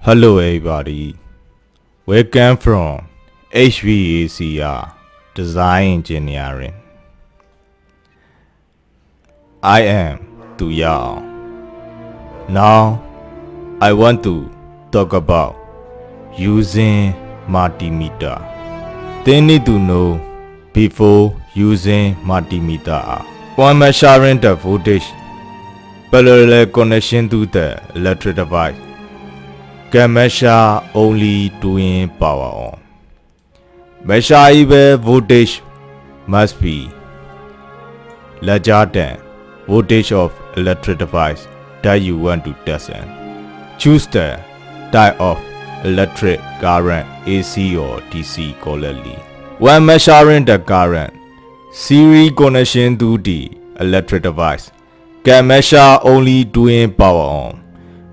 Hello everybody, welcome from HVACR Design Engineering. I am Tu Yao. Now I want to talk about using multimeter. They need to know before using multimeter. When measuring the voltage, parallel connection to the electric device can measure only doing power on. Measurable voltage must be larger than voltage of electric device that you want to test in. Choose the type of electric current AC or DC correctly. When measuring the current, series connection to the electric device can measure only doing power on.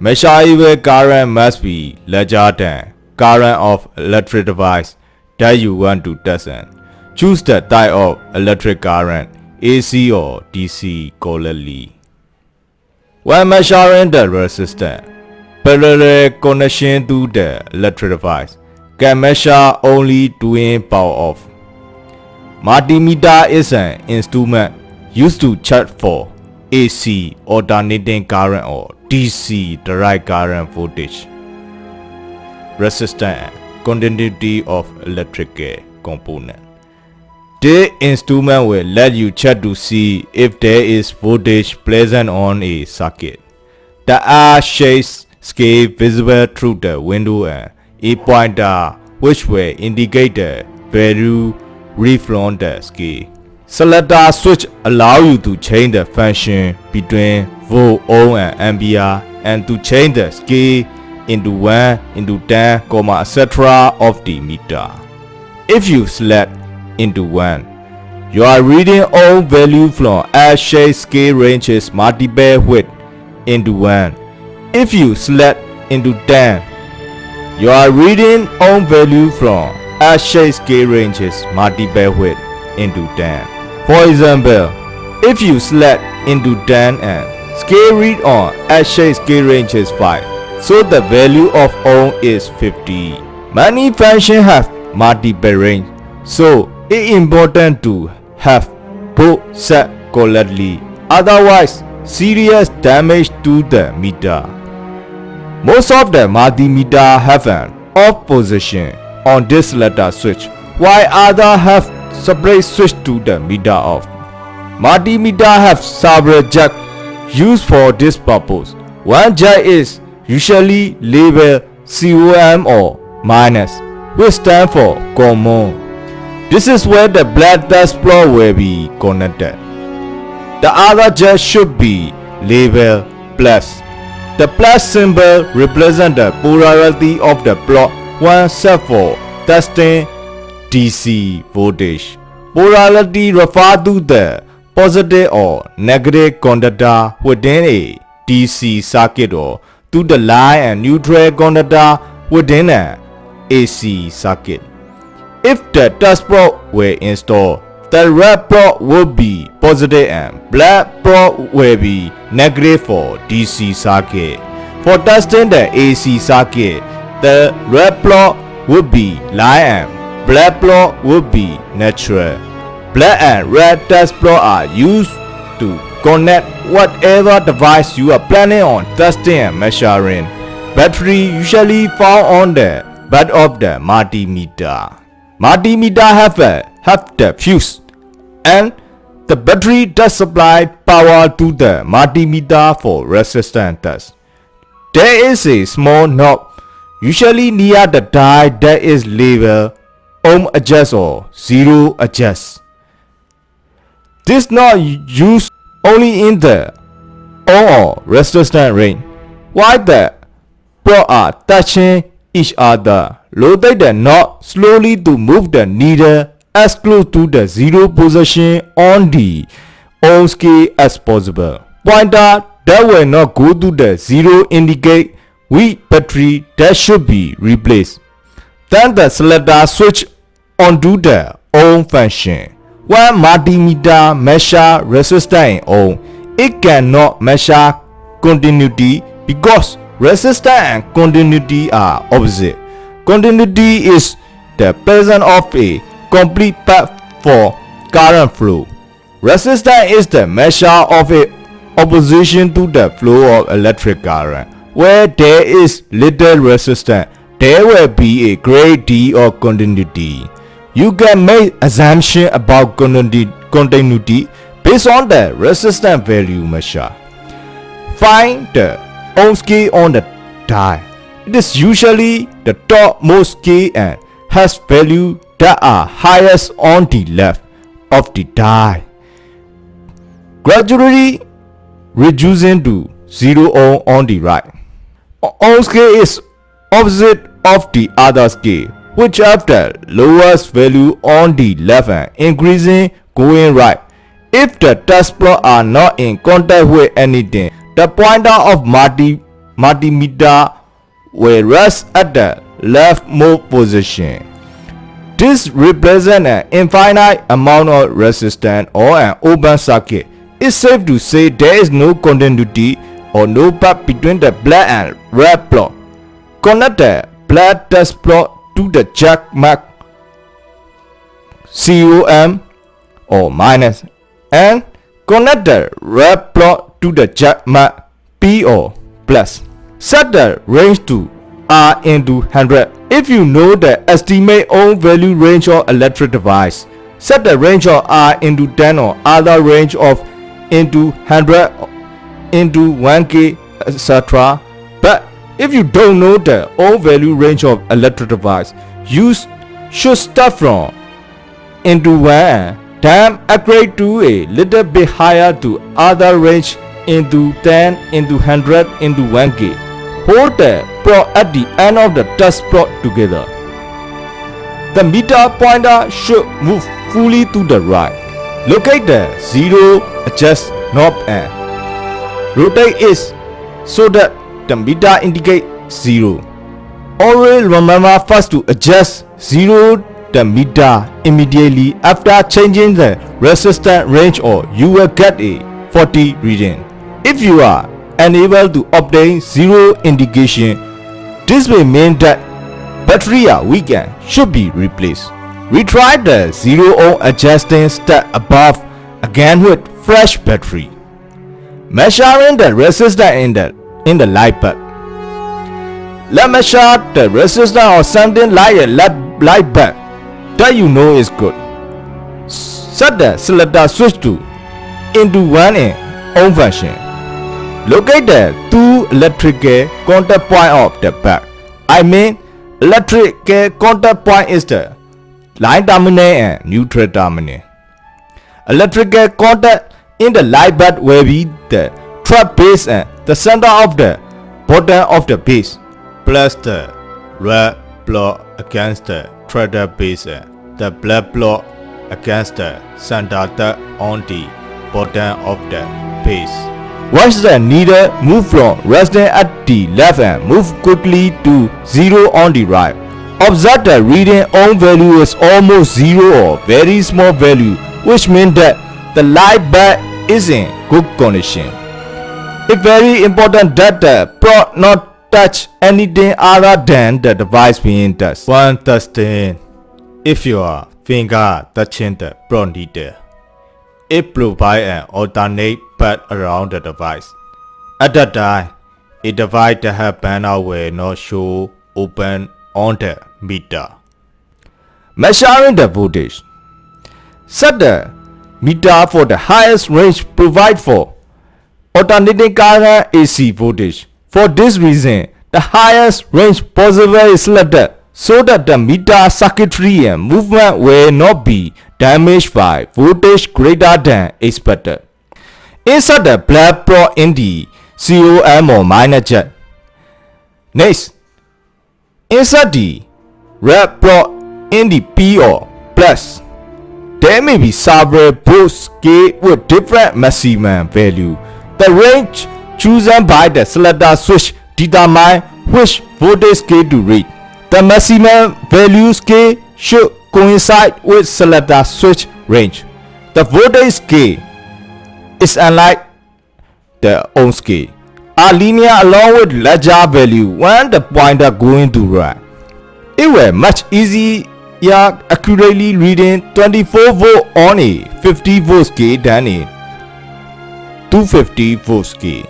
Measurable current must be larger than current of electric device that you want to test in. Choose the type of electric current AC or DC correctly. When measuring the resistance, parallel connection to the electric device can measure only doing power off. Multimeter is an instrument used to check for AC alternating current or DC direct current voltage, resistance, and continuity of electrical component. This instrument will let you check to see if there is voltage present on a circuit. The R-shaped scale visible through the window and a pointer which will indicate the value read from the scale. Selector switch allow you to change the function between volt, ohm and ampere and to change the scale into 1, into 10, etc. of the meter. If you select into 1, you are reading all value from R-shaped scale ranges multiple width into 1. If you select into 10, you are reading all value from R-shaped scale ranges multiple width into 10. For example, if you select into 10 and scale read on R-shaped scale range is 5, so the value of ohm is 50. Many functions have multiple range, so it's important to have both set correctly, otherwise serious damage to the meter. Most of the multimeter have an off position on this selector switch, while others have separate switch to the meter off. Multimeter have several jacks used for this purpose. One jack is usually labeled COM or minus, which stands for common. This is where the black test plot will be connected. The other jack should be labeled plus. The plus symbol represents the polarity of the plot when set for testing DC voltage. Polarity refers to the positive or negative conductor within a DC circuit or to the line and neutral conductor within an AC circuit. If the test plot were installed, the red plot will be positive and black plot will be negative for DC circuit. For testing the AC circuit, the red plot will be line and black plot will be neutral. Black and red test plot are used to connect whatever device you are planning on testing and measuring. Battery usually found on the back of the multimeter. Multimeter have the fuse, and the battery does supply power to the multimeter for resistance test. There is a small knob usually near the die that is labeled ohm adjust or zero adjust. This knob used only in the ohm or resistance range. While the plots are touching each other, rotate the knob slowly to move the needle as close to the zero position on the ohm scale as possible. Pointer that will not go to the zero indicate weak battery that should be replaced. Then the selector switch onto the ohm function. When multimeter measure resistance in ohm, it cannot measure continuity because resistance and continuity are opposite. Continuity is the presence of a complete path for current flow. Resistance is the measure of a opposition to the flow of electric current. Where there is little resistance, there will be a great deal of continuity. You can make assumptions about continuity based on the resistance value measure. Find the Ohm's key on the die. It is usually the topmost key and has values that are highest on the left of the die, gradually reducing to 0 ohm on the right. Ohm's key is opposite of the other key, which have the lowest value on the left and increasing going right. If the test plot are not in contact with anything, the pointer of multimeter will rest at the leftmost position. This represents an infinite amount of resistance or an open circuit. It's safe to say there is no continuity or no path between the black and red plot. Connect the black test plot to the jack mark COM or minus and connect the red plot to the jack mark P or plus. Set the range to R into 100. If you know the estimate ohm value range of electric device, set the range of R into 10 or other range of into 100 into 1K, etc. But if you don't know the ohm value range of electric device, you should start from into 1 and then upgrade to a little bit higher to other range into 10 into 100 into 1K. Hold the plot at the end of the test plot together. The meter pointer should move fully to the right. Locate the zero adjust knob and rotate it so that the meter indicates 0. Always remember first to adjust 0 the meter immediately after changing the resistance range or you will get a 40 reading. If you are unable to obtain 0 indication, this may mean that battery are weak and should be replaced. Retry the 0 ohm adjusting step above again with fresh battery. Measuring the resistance in the light bulb. Let's measure the resistance of something like a light bulb that you know is good. Set the selector switch to into 1 in ohm function. Locate the two electrical contact point of the bulb. I mean, electrical contact point is the line terminal and neutral terminal. Electrical contact in the light bulb will be the trap base and the center of the bottom of the base, plus the red plot against the trailer base and the black plot against the center on the bottom of the base. Watch the needle move from resting at the left and move quickly to 0 on the right. Observe the reading ohm value is almost 0 or very small value, which means that the light bulb is in good condition. It's very important that the plot not touch anything other than the device being touched. When testing, if your finger touching the plot needle, it provides an alternate path around the device. At that time, a device that has panel will not show open on the meter. Measuring the voltage. Set the meter for the highest range provide for alternating current AC voltage. For this reason, the highest range possible is selected so that the meter circuitry and movement will not be damaged by voltage greater than expected. Insert the black plot in the COM or minor jet. Next, insert the red plot in the P or plus. There may be several both K with different maximum value. The range chosen by the selector switch determines which voltage K to read. The maximum values K should coincide with selector switch range. The voltage K is unlike the ohms K. are linear along with larger value when the pointer going to right. It was much easier accurately reading 24 volt on a 50 volt scale than a 250 volt scale.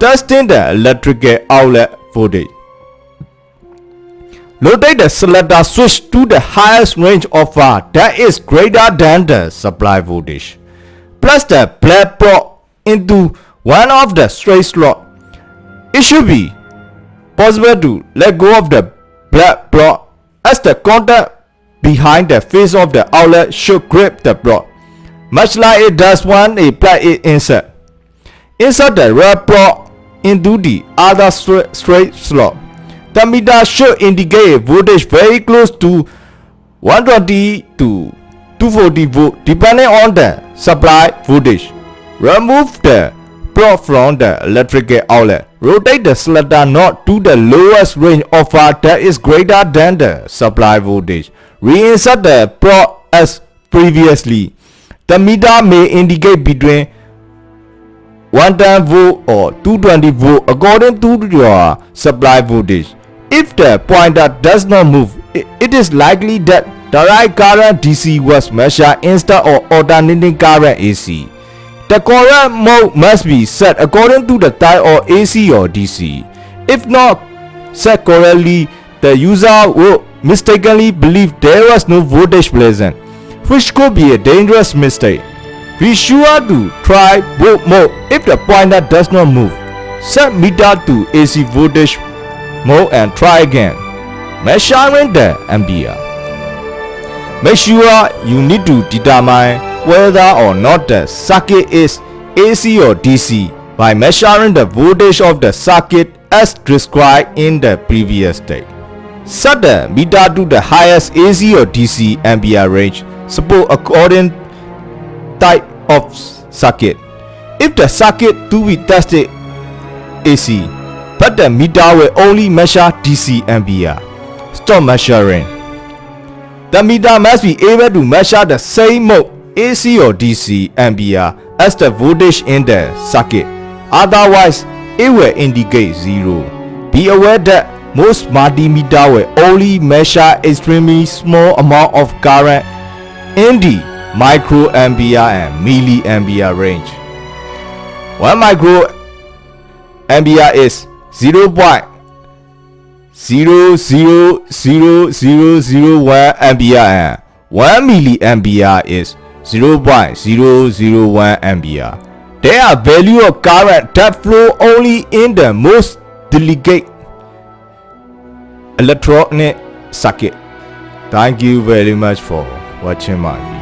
Testing the electrical outlet voltage. Rotate the selector switch to the highest range offer that is greater than the supply voltage. Place the black plug into one of the straight slots. It should be possible to let go of the black plug as the contact behind the face of the outlet should grip the plug, much like it does when you plug it inside. Insert the red plug into the other straight slot. The meter should indicate a voltage very close to 120 to 240 volt depending on the supply voltage. Remove the plug from the electrical outlet. Rotate the selector knob to the lowest range offer that is greater than the supply voltage. Reinsert the plug as previously. The meter may indicate between 110 volt or 220 volt according to your supply voltage. If the pointer does not move, it is likely that direct current DC was measured instead of alternating current AC. The correct mode must be set according to the type of AC or DC. If not set correctly, the user will mistakenly believe there was no voltage present, which could be a dangerous mistake. Be sure to try both modes if the pointer does not move. Set meter to AC voltage mode and try again, measuring the ampere. Make sure you need to determine whether or not the circuit is AC or DC by measuring the voltage of the circuit as described in the previous step. Set the meter to the highest AC or DC ampere range support according type of circuit. If the circuit to be tested AC, but the meter will only measure DC ampere, stop measuring. The meter must be able to measure the same mode AC or DC ampere as the voltage in the circuit, otherwise it will indicate zero. Be aware that most multimeter will only measure extremely small amount of current in the microampere and milliampere range. 1 microampere is 0.000001 ampere and 1 milliampere is 0.001 ampere. They are value of current that flow only in the most delicate electronic circuit. Thank you very much for watching my video.